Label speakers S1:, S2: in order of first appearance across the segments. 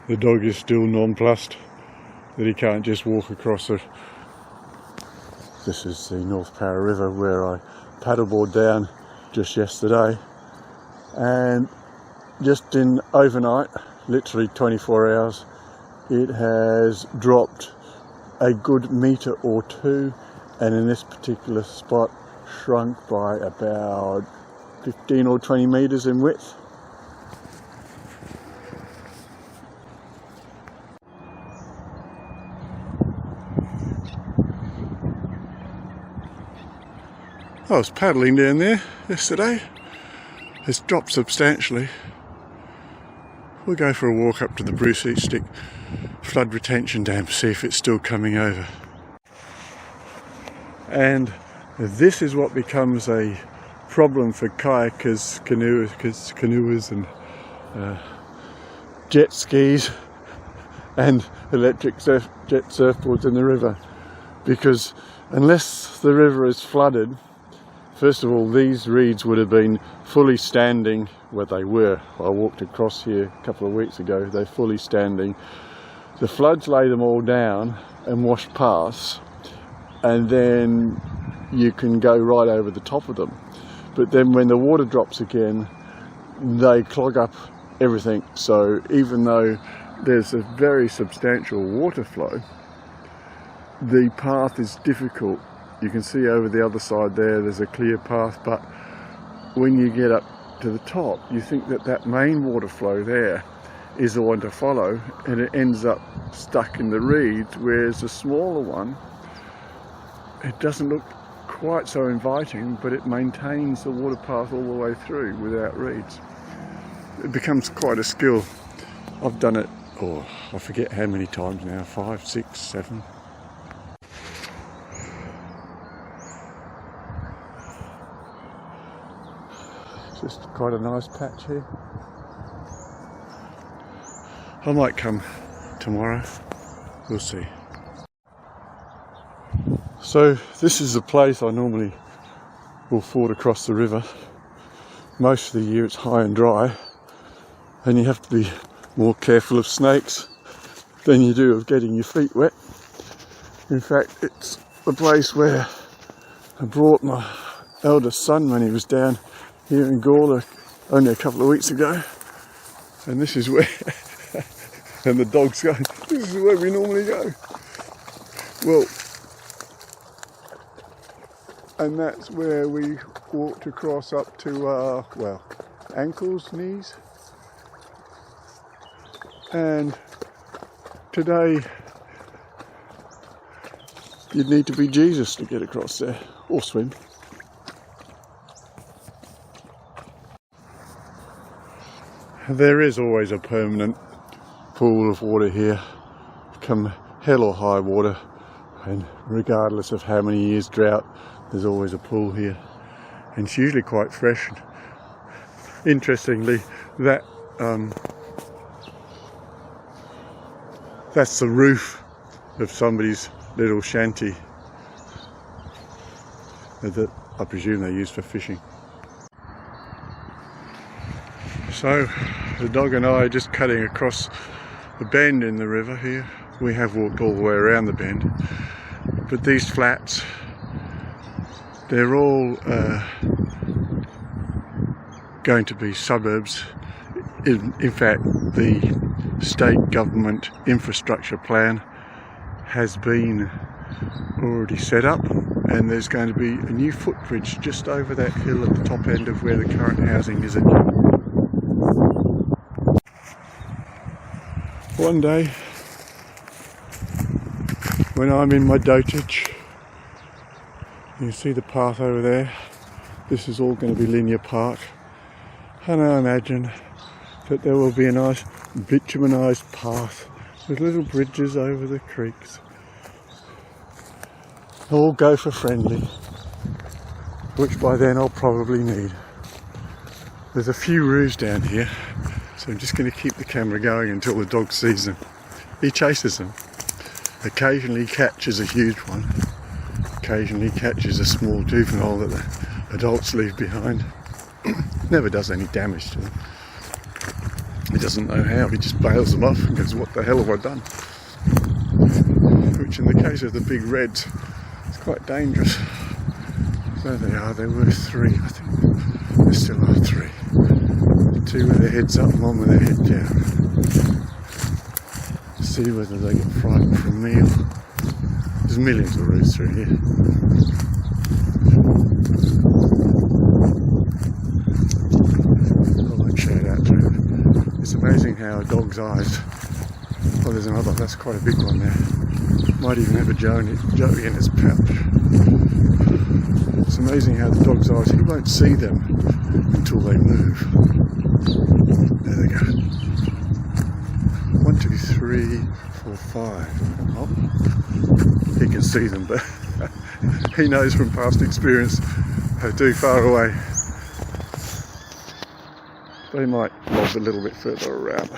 S1: The dog is still nonplussed that he can't just walk across it. This is the North Para River where I paddleboard down just yesterday, and just in overnight, literally 24 hours, it has dropped a good metre or two, and in this particular spot shrunk by about 15 or 20 metres in width. I was paddling down there yesterday. It's dropped substantially. We'll go for a walk up to the Eastick flood retention dam to see if it's still coming over. And this is what becomes a problem for kayakers, canoers and jet skis and electric jet surfboards in the river, because unless the river is flooded, first of all, these reeds would have been fully standing. Well, they were. I walked across here a couple of weeks ago. They're fully standing. The floods lay them all down and wash past, and then you can go right over the top of them. But then when the water drops again, they clog up everything. So even though there's a very substantial water flow, the path is difficult. You can see over the other side there's a clear path, but when you get up to the top, you think that that main water flow there is the one to follow, and it ends up stuck in the reeds, whereas the smaller one, it doesn't look quite so inviting, but it maintains the water path all the way through without reeds. It becomes quite a skill. I've done it, I forget how many times now, 5, 6, 7. Just quite a nice patch here. I might come tomorrow, we'll see. So this is the place I normally will ford across the river. Most of the year it's high and dry, and you have to be more careful of snakes than you do of getting your feet wet. In fact, it's the place where I brought my eldest son when he was down here in Gawler only a couple of weeks ago, and this is where and the dog's going, this is where we normally go. Well, and that's where we walked across up to ankles, knees, and today you'd need to be Jesus to get across there, or swim. There is always a permanent pool of water here, come hell or high water, and regardless of how many years drought, there's always a pool here, and it's usually quite fresh. Interestingly, that's the roof of somebody's little shanty that I presume they use for fishing. So the dog and I are just cutting across the bend in the river here. We have walked all the way around the bend, but these flats, they're all going to be suburbs. In fact, the state government infrastructure plan has been already set up, and there's going to be a new footbridge just over that hill at the top end of where the current housing is at. One day, when I'm in my dotage, you see the path over there. This is all going to be linear park, and I imagine that there will be a nice bitumenised path with little bridges over the creeks, all gopher friendly, which by then I'll probably need. There's a few roos down here, so I'm just going to keep the camera going until the dog sees them. He chases them. Occasionally catches a huge one. Occasionally catches a small juvenile that the adults leave behind. Never does any damage to them. He doesn't know how, he just bails them off and goes, what the hell have I done? Which in the case of the big reds, it's quite dangerous. There they are, there were 3, I think. There still are 3. 2 with their heads up and 1 with their head down. See whether they get frightened from me. There's millions of roos through here. I won't show it out to him. It's amazing how a dog's eyes. Oh, there's another, that's quite a big one there. Might even have a joey in its pouch. It's amazing how the dog's eyes, he won't see them until they move. There they go. 1, 2, 3, 4, 5. Oh, he can see them, but he knows from past experience how too far away. They might lob a little bit further around.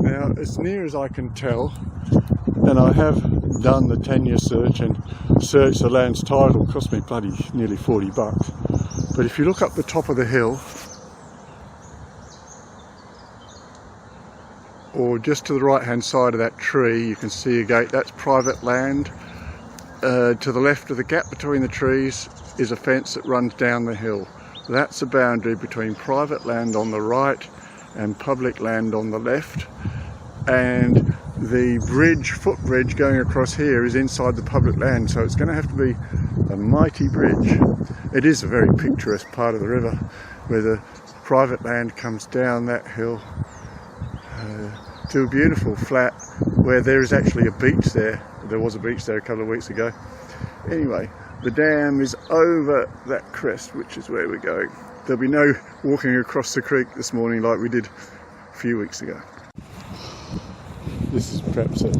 S1: Now, as near as I can tell, and I have done the tenure search and searched the land's title, cost me bloody nearly $40. But if you look up the top of the hill, or just to the right hand side of that tree, you can see a gate. That's private land. To the left of the gap between the trees is a fence that runs down the hill. That's a boundary between private land on the right and public land on the left. And the bridge, footbridge going across here is inside the public land, so it's going to have to be a mighty bridge. It is a very picturesque part of the river where the private land comes down that hill to a beautiful flat where there is actually a beach there. There was a beach there a couple of weeks ago. Anyway, the dam is over that crest, which is where we're going. There'll be no walking across the creek this morning like we did a few weeks ago. This is perhaps a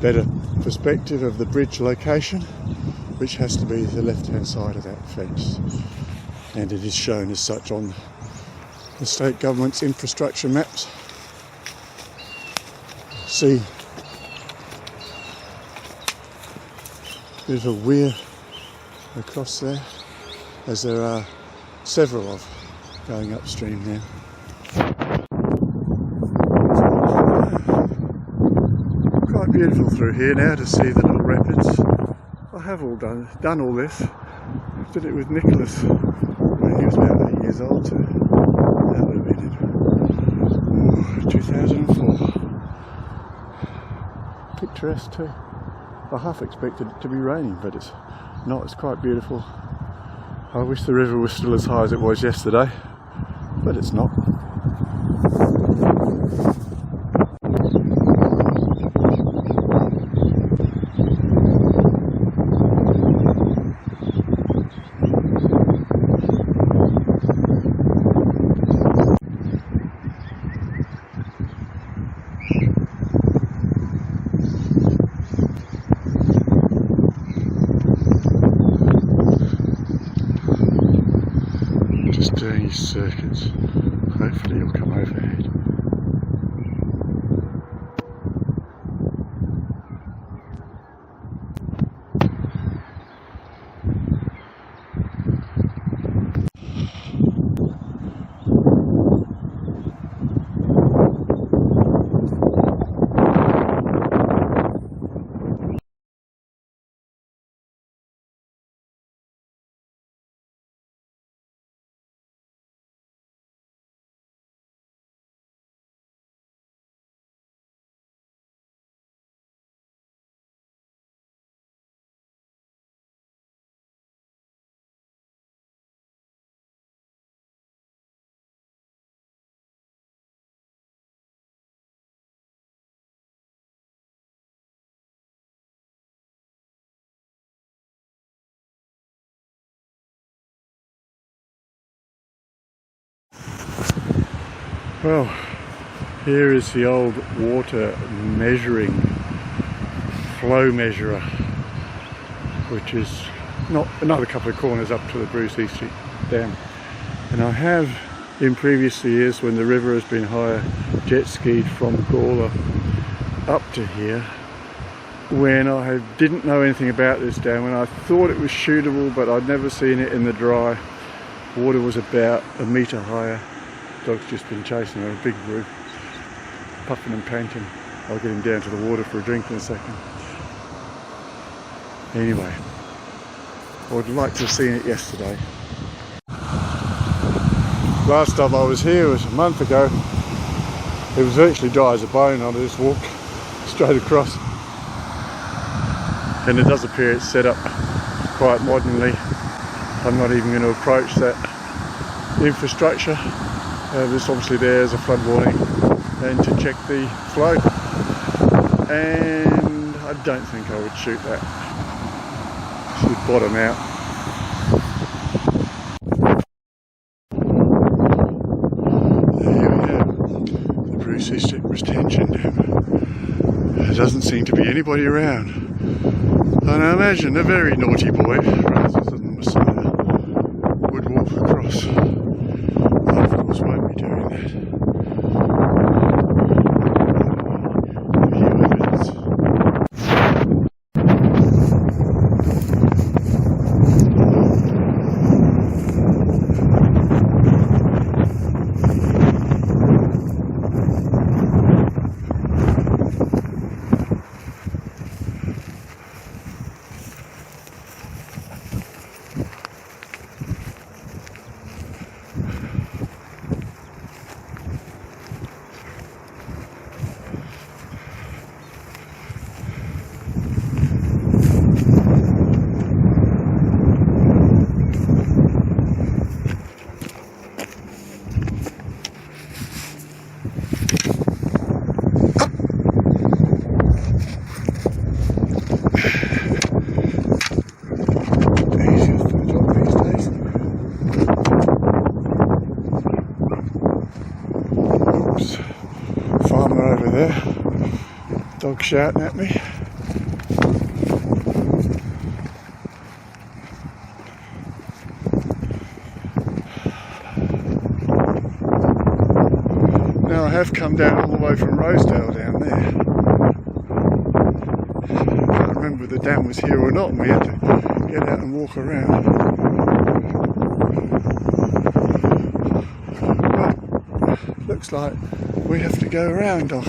S1: better perspective of the bridge location, which has to be the left-hand side of that fence. And it is shown as such on the state government's infrastructure maps. See, there's a weir across there, as there are several of going upstream now. Quite beautiful through here now to see the little rapids. I have done all this. I did it with Nicholas when he was about 8 years old. So that would have been in 2004. Picturesque too. I half expected it to be raining, but it's not. It's quite beautiful. I wish the river was still as high as it was yesterday, but it's not. Doing his circuits. Hopefully he'll come overhead. Well, here is the old water measuring flow measurer, which is not another couple of corners up to the Bruce Eastick Dam. And I have in previous years, when the river has been higher, jet skied from Gawler up to here when I didn't know anything about this dam, when I thought it was shootable, but I'd never seen it in the dry. Water was about a metre higher. Dog's just been chasing a big brew, puffing and panting. I'll get him down to the water for a drink in a second. Anyway, I would like to have seen it yesterday. Last time I was here was a month ago. It was virtually dry as a bone. I just walked straight across. And it does appear it's set up quite modernly. I'm not even going to approach that infrastructure. This obviously there's a flood warning and to check the flow. And I don't think I would shoot that. Should bottom out. Eastick retention dam. There doesn't seem to be anybody around. And I imagine a very naughty boy, rather than the Messiah, would walk across. I of course won't be doing that. Video evidence. Over there, dog shouting at me. Now I have come down all the way from Rosedale down there. I can't remember if the dam was here or not, and we had to get out and walk around. But looks like we have to go around, dog.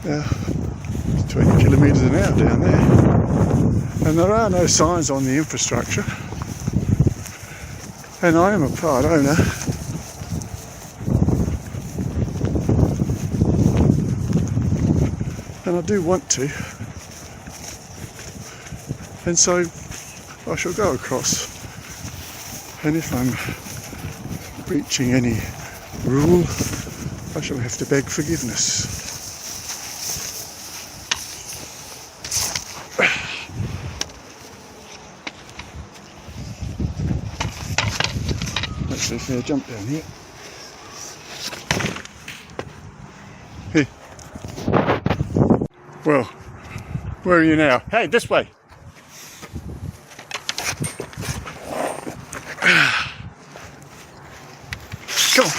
S1: Yeah, it's 20 kilometres an hour down there. And there are no signs on the infrastructure. And I am a part owner. And I do want to. And so I shall go across, and if I'm breaching any rule, I shall have to beg forgiveness. Let's see if I jump down here. Hey. Well, where are you now? Hey, this way. Come on.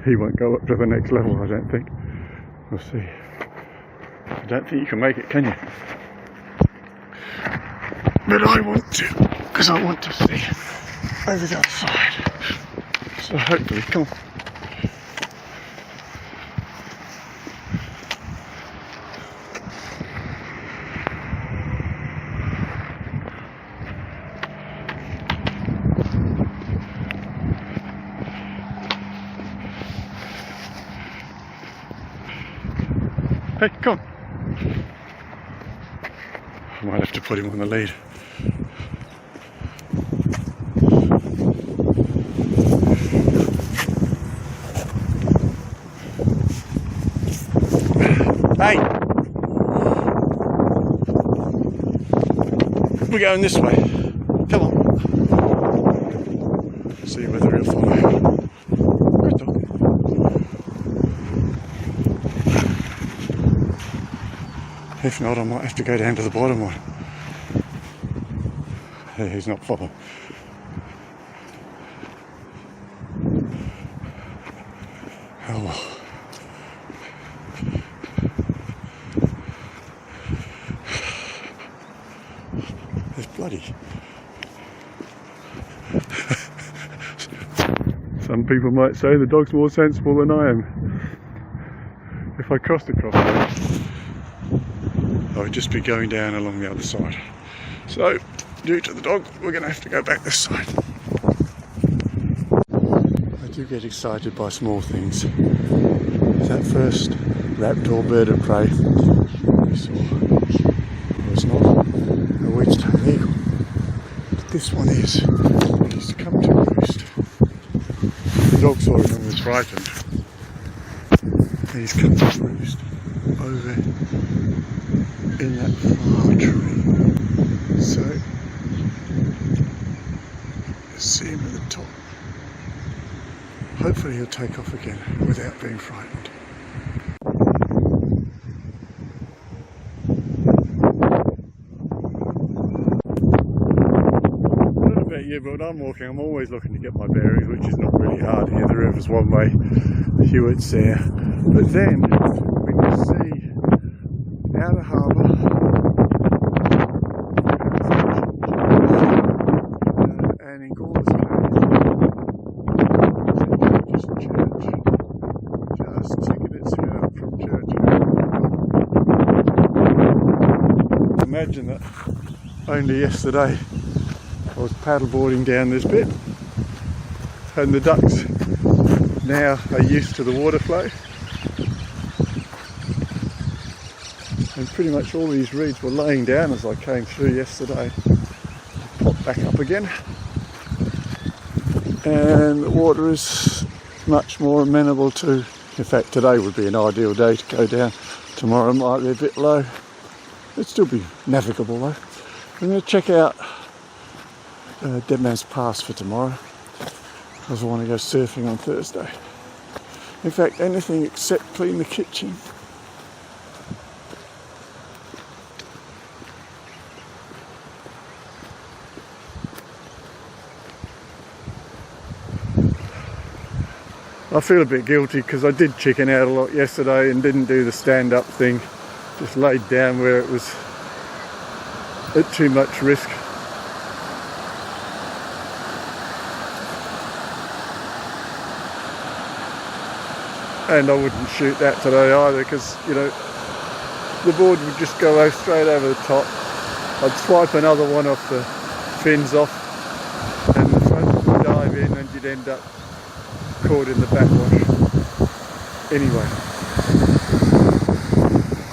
S1: He won't go up to the next level, I don't think. We'll see. I don't think you can make it, can you? But I want to, because I want to see over the other side. So hopefully, come on. Hey, come on. I might have to put him on the lead. Hey! We're going this way. Come on. See whether he'll follow. Good dog. If not, I might have to go down to the bottom one. Hey, he's not following. Oh well. There's bloody. Some people might say the dog's more sensible than I am. If I crossed across it, I would just be going down along the other side. So, due to the dog, we're going to have to go back this side. I do get excited by small things. That first raptor bird of prey we saw was not a wedge-tailed eagle, but this one is. It used to come to roost. The dog saw it and was frightened. He's come to roost over in that far tree. So, let's see him at the top. Hopefully he'll take off again without being frightened. I don't know about you, but when I'm walking, I'm always looking to get my bearings, which is not really hard here. The river's one way, Hewitt's there. But then, when you see outer harbour, and in Gawler's Church, just sticking its head up from church. Imagine that only yesterday I was paddleboarding down this bit, and the ducks now are used to the water flow. And pretty much all these reeds were laying down as I came through yesterday. Popped back up again. And the water is much more amenable to, in fact today would be an ideal day to go down. Tomorrow might be a bit low. It'd still be navigable though. I'm going to check out Dead Man's Pass for tomorrow, because I want to go surfing on Thursday. In fact, anything except clean the kitchen. I feel a bit guilty because I did chicken out a lot yesterday and didn't do the stand-up thing. Just laid down where it was at too much risk. And I wouldn't shoot that today either, because, you know, the board would just go straight over the top. I'd swipe another one off the fins off, and the front would dive in and you'd end up caught in the backwash. Anyway,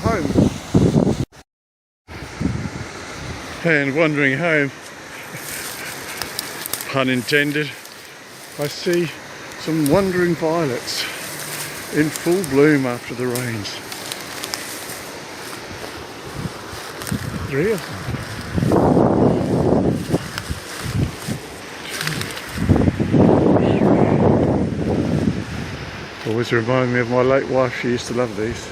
S1: home. And wandering home, pun intended, I see some wandering violets in full bloom after the rains. 3 of them. Always remind me of my late wife. She used to love these.